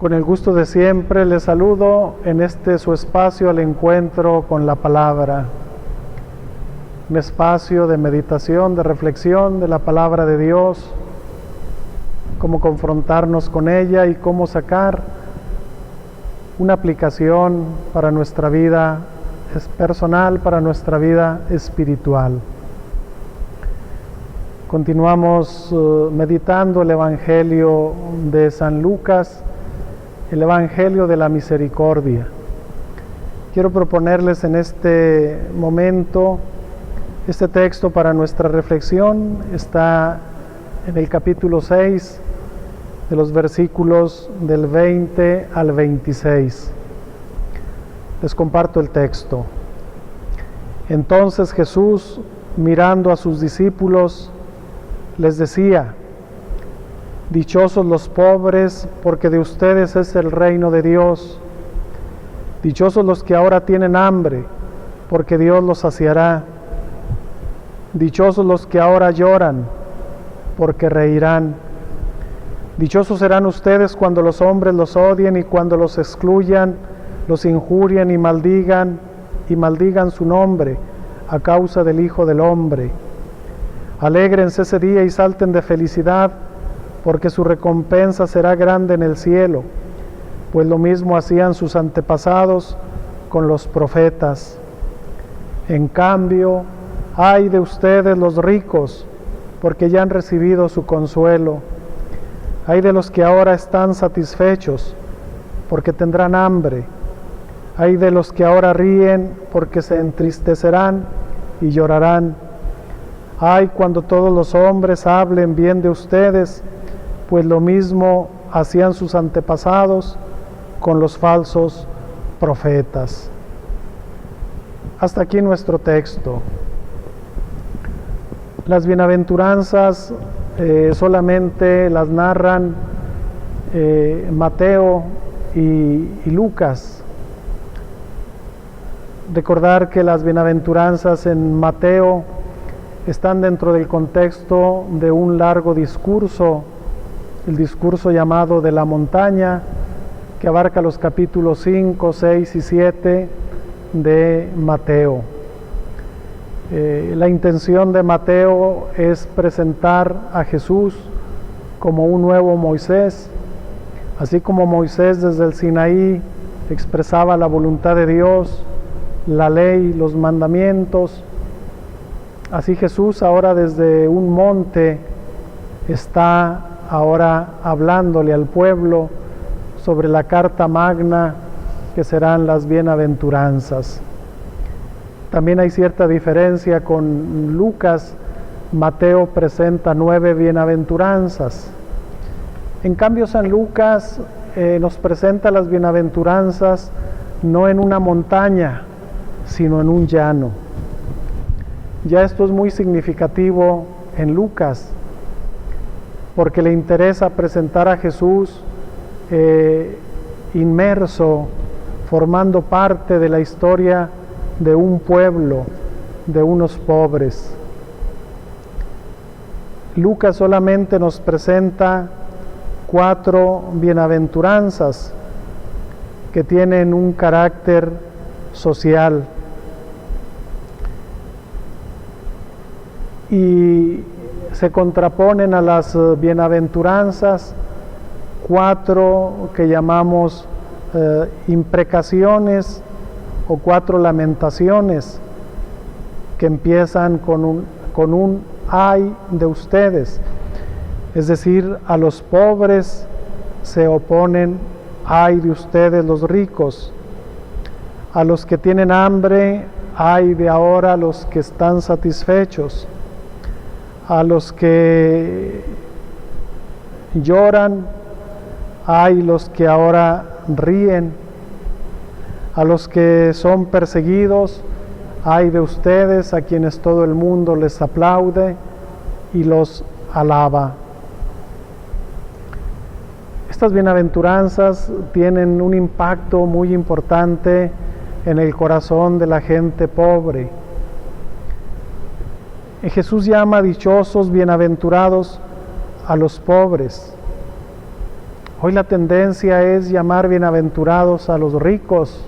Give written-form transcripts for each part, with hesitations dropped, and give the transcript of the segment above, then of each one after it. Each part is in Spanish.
Con el gusto de siempre les saludo en este su espacio al encuentro con la palabra. Un espacio de meditación, de reflexión de la palabra de Dios, cómo confrontarnos con ella y cómo sacar una aplicación para nuestra vida personal, para nuestra vida espiritual. Continuamos meditando el Evangelio de San Lucas, el Evangelio de la Misericordia. Quiero proponerles en este momento este texto para nuestra reflexión. Está en el capítulo 6, de los versículos del 20 al 26. Les comparto el texto. Entonces Jesús, mirando a sus discípulos, les decía: dichosos los pobres, porque de ustedes es el reino de Dios. Dichosos los que ahora tienen hambre, porque Dios los saciará. Dichosos los que ahora lloran, porque reirán. Dichosos serán ustedes cuando los hombres los odien y cuando los excluyan, los injurien y maldigan su nombre a causa del Hijo del Hombre. Alégrense ese día y salten de felicidad, porque su recompensa será grande en el cielo, pues lo mismo hacían sus antepasados con los profetas. En cambio, ay de ustedes los ricos, porque ya han recibido su consuelo. Ay de los que ahora están satisfechos, porque tendrán hambre. Ay de los que ahora ríen, porque se entristecerán y llorarán. Ay cuando todos los hombres hablen bien de ustedes, pues lo mismo hacían sus antepasados con los falsos profetas. Hasta aquí nuestro texto. Las bienaventuranzas solamente las narran Mateo y Lucas. Recordar que las bienaventuranzas en Mateo están dentro del contexto de un largo discurso, el discurso llamado de la montaña, que abarca los capítulos 5, 6 y 7 de Mateo. La intención de Mateo es presentar a Jesús como un nuevo Moisés, así como Moisés desde el Sinaí expresaba la voluntad de Dios, la ley, los mandamientos. Así Jesús ahora desde un monte está ahora hablándole al pueblo sobre la carta magna que serán las bienaventuranzas. También hay cierta diferencia con Lucas. Mateo presenta 9 bienaventuranzas. En cambio San Lucas nos presenta las bienaventuranzas no en una montaña, sino en un llano. Ya esto es muy significativo en Lucas, porque le interesa presentar a Jesús inmerso, formando parte de la historia de un pueblo, de unos pobres. Lucas solamente nos presenta 4 bienaventuranzas que tienen un carácter social. Y se contraponen a las bienaventuranzas 4 que llamamos imprecaciones o 4 lamentaciones, que empiezan con un ay de ustedes. Es decir, a los pobres se oponen ay de ustedes los ricos. A los que tienen hambre, ay de ahora los que están satisfechos. A los que lloran, ay los que ahora ríen. A los que son perseguidos, ay de ustedes a quienes todo el mundo les aplaude y los alaba. Estas bienaventuranzas tienen un impacto muy importante en el corazón de la gente pobre. Jesús llama dichosos, bienaventurados a los pobres. Hoy la tendencia es llamar bienaventurados a los ricos.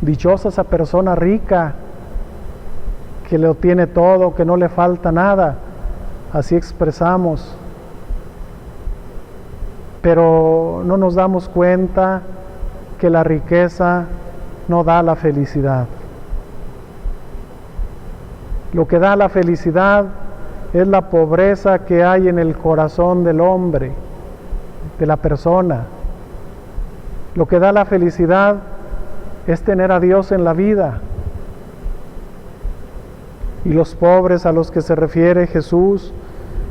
Dichosa esa persona rica que lo tiene todo, que no le falta nada. Así expresamos. Pero no nos damos cuenta que la riqueza no da la felicidad. Lo que da la felicidad es la pobreza que hay en el corazón del hombre, de la persona. Lo que da la felicidad es tener a Dios en la vida. Y los pobres a los que se refiere Jesús,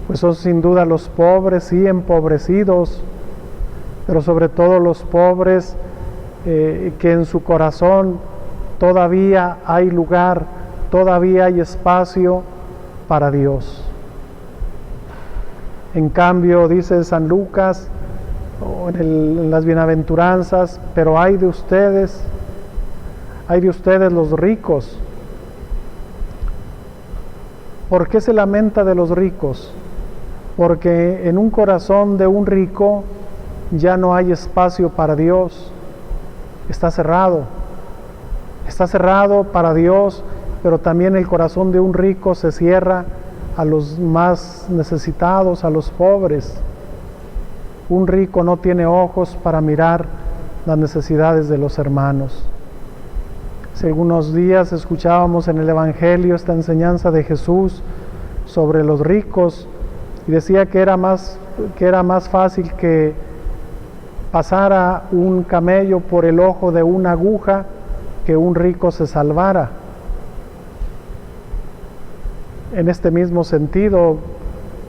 pues son sin duda los pobres, sí, empobrecidos, pero sobre todo los pobres que en su corazón todavía hay lugar, todavía hay espacio para Dios. En cambio, dice San Lucas, en las bienaventuranzas, pero hay de ustedes los ricos. ¿Por qué se lamenta de los ricos? Porque en un corazón de un rico ya no hay espacio para Dios. Está cerrado para Dios, pero también el corazón de un rico se cierra a los más necesitados, a los pobres. Un rico no tiene ojos para mirar las necesidades de los hermanos. Hace algunos días escuchábamos en el Evangelio esta enseñanza de Jesús sobre los ricos y decía que era más fácil que pasara un camello por el ojo de una aguja que un rico se salvara. En este mismo sentido,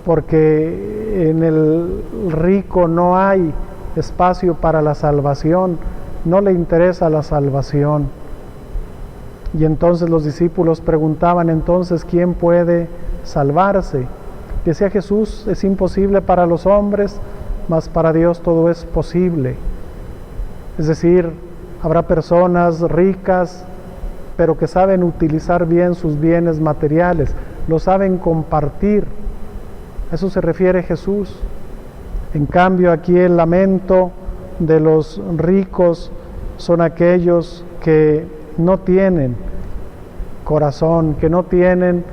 porque en el rico no hay espacio para la salvación, no le interesa la salvación. Y entonces los discípulos preguntaban, entonces, ¿quién puede salvarse? Decía Jesús, es imposible para los hombres, mas para Dios todo es posible. Es decir, habrá personas ricas, pero que saben utilizar bien sus bienes materiales, lo saben compartir. A eso se refiere Jesús. En cambio, aquí el lamento de los ricos son aquellos que no tienen corazón, que no tienen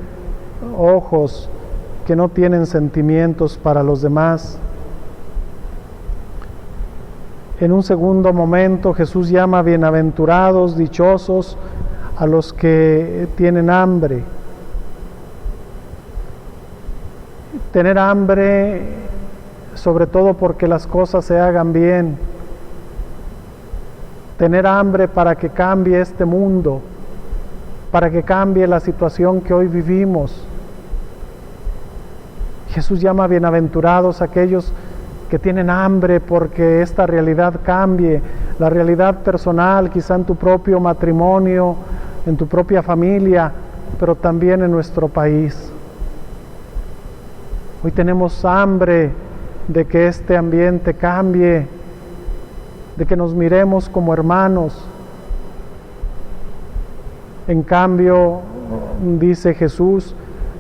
ojos, que no tienen sentimientos para los demás. En un segundo momento Jesús llama bienaventurados, dichosos a los que tienen hambre. Tener hambre, sobre todo porque las cosas se hagan bien. Tener hambre para que cambie este mundo, para que cambie la situación que hoy vivimos. Jesús llama bienaventurados a aquellos que tienen hambre porque esta realidad cambie, la realidad personal, quizá en tu propio matrimonio, en tu propia familia, pero también en nuestro país. Hoy tenemos hambre de que este ambiente cambie, de que nos miremos como hermanos. En cambio, dice Jesús,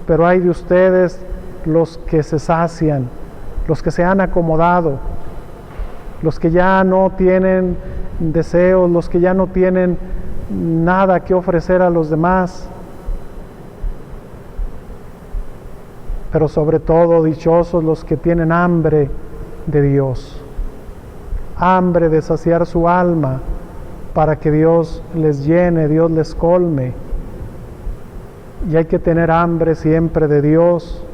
pero hay de ustedes los que se sacian, los que se han acomodado, los que ya no tienen deseos, los que ya no tienen nada que ofrecer a los demás. Pero sobre todo dichosos los que tienen hambre de Dios, hambre de saciar su alma para que Dios les llene, Dios les colme. Y hay que tener hambre siempre de Dios.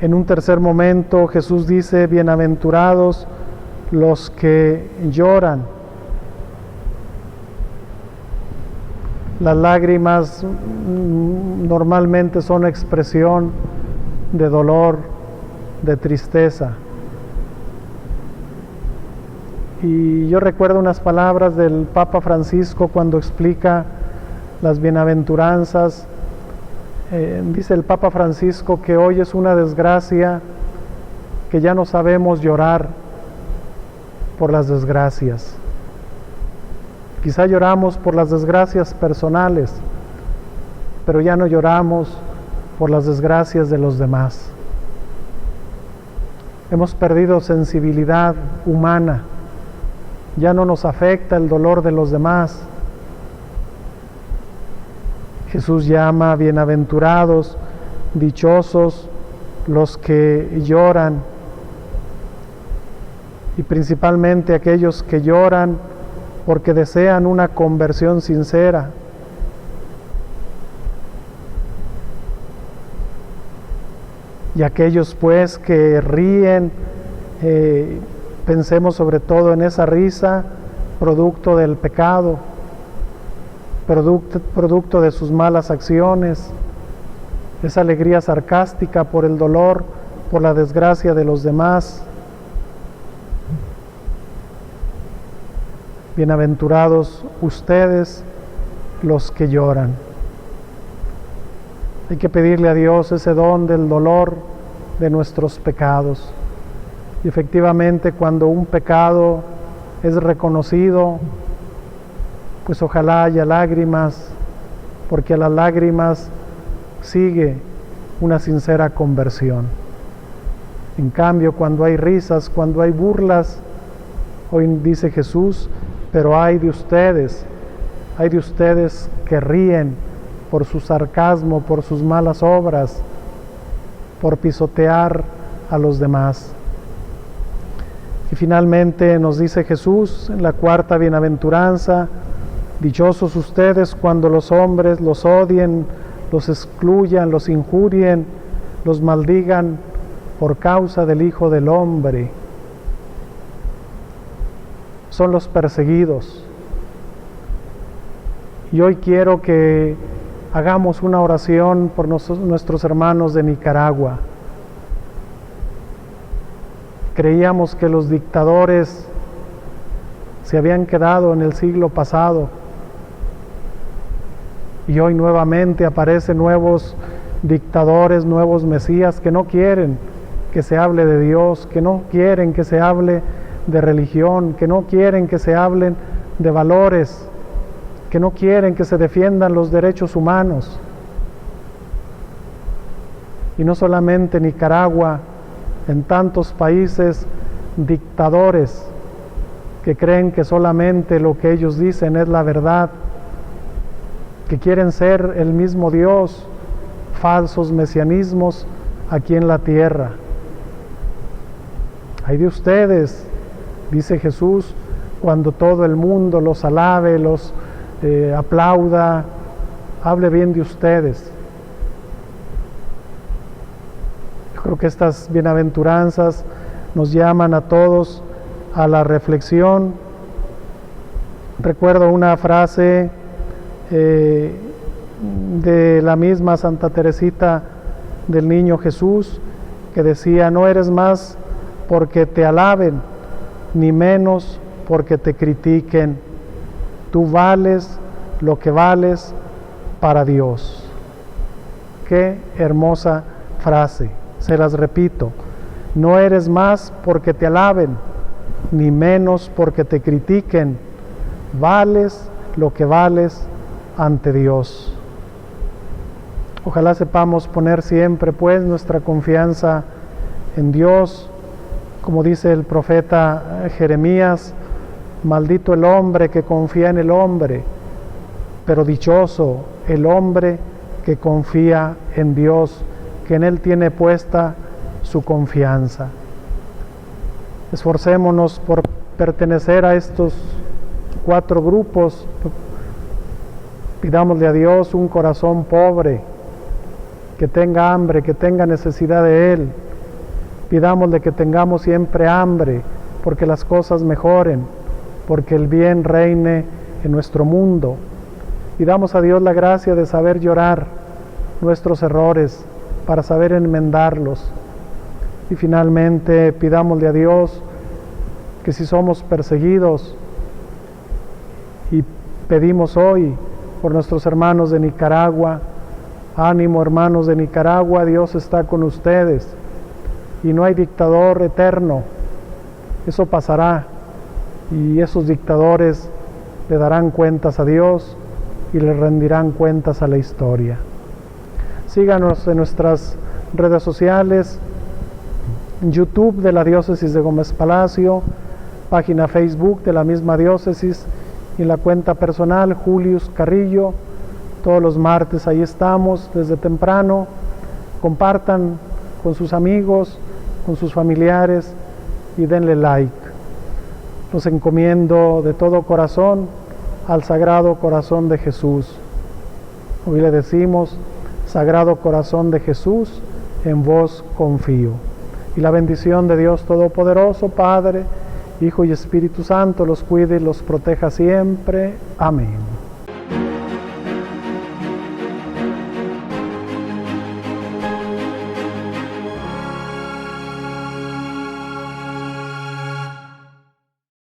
En un tercer momento Jesús dice, bienaventurados los que lloran. Las lágrimas normalmente son expresión de dolor, de tristeza. Y yo recuerdo unas palabras del Papa Francisco cuando explica las bienaventuranzas. Dice el Papa Francisco que hoy es una desgracia que ya no sabemos llorar por las desgracias. Quizá lloramos por las desgracias personales, pero ya no lloramos por las desgracias de los demás. Hemos perdido sensibilidad humana. Ya no nos afecta el dolor de los demás. Jesús llama bienaventurados, dichosos los que lloran, y principalmente aquellos que lloran porque desean una conversión sincera. Y aquellos pues que ríen, pensemos sobre todo en esa risa producto del pecado, producto de sus malas acciones, esa alegría sarcástica por el dolor, por la desgracia de los demás. Bienaventurados ustedes los que lloran. Hay que pedirle a Dios ese don del dolor de nuestros pecados. Y efectivamente, cuando un pecado es reconocido, pues ojalá haya lágrimas, porque a las lágrimas sigue una sincera conversión. En cambio, cuando hay risas, cuando hay burlas, hoy dice Jesús, pero hay de ustedes que ríen por su sarcasmo, por sus malas obras, por pisotear a los demás. Y finalmente nos dice Jesús en la cuarta bienaventuranza, dichosos ustedes cuando los hombres los odien, los excluyan, los injurien, los maldigan por causa del Hijo del Hombre. Son los perseguidos. Y hoy quiero que hagamos una oración por nuestros hermanos de Nicaragua. Creíamos que los dictadores se habían quedado en el siglo pasado y hoy nuevamente aparecen nuevos dictadores, nuevos mesías que no quieren que se hable de Dios, que no quieren que se hable de religión, que no quieren que se hablen de valores, que no quieren que se defiendan los derechos humanos. Y no solamente Nicaragua, en tantos países dictadores que creen que solamente lo que ellos dicen es la verdad, que quieren ser el mismo Dios, falsos mesianismos aquí en la tierra. Ay de ustedes, dice Jesús, cuando todo el mundo los alabe, los aplauda, hable bien de ustedes. Yo creo que estas bienaventuranzas nos llaman a todos a la reflexión. Recuerdo una frase de la misma Santa Teresita del Niño Jesús que decía: no eres más porque te alaben, ni menos porque te critiquen. Tú vales lo que vales para Dios. Qué hermosa frase, se las repito. No eres más porque te alaben, ni menos porque te critiquen. Vales lo que vales ante Dios. Ojalá sepamos poner siempre pues nuestra confianza en Dios, como dice el profeta Jeremías: maldito el hombre que confía en el hombre, pero dichoso el hombre que confía en Dios, que en Él tiene puesta su confianza. Esforcémonos por pertenecer a estos 4 grupos. Pidámosle a Dios un corazón pobre, que tenga hambre, que tenga necesidad de Él. Pidámosle que tengamos siempre hambre, porque las cosas mejoren, porque el bien reine en nuestro mundo. Pidamos a Dios la gracia de saber llorar nuestros errores, para saber enmendarlos. Y finalmente pidámosle a Dios que si somos perseguidos, y pedimos hoy por nuestros hermanos de Nicaragua, ánimo hermanos de Nicaragua, Dios está con ustedes y no hay dictador eterno, eso pasará y esos dictadores le darán cuentas a Dios y le rendirán cuentas a la historia. Síganos en nuestras redes sociales, YouTube de la Diócesis de Gómez Palacio, página Facebook de la misma diócesis y la cuenta personal Julius Carrillo. Todos los martes ahí estamos desde temprano. Compartan con sus amigos, con sus familiares y denle like. Los encomiendo de todo corazón al Sagrado Corazón de Jesús. Hoy le decimos: Sagrado Corazón de Jesús, en vos confío. Y la bendición de Dios Todopoderoso, Padre, Hijo y Espíritu Santo, los cuide y los proteja siempre. Amén.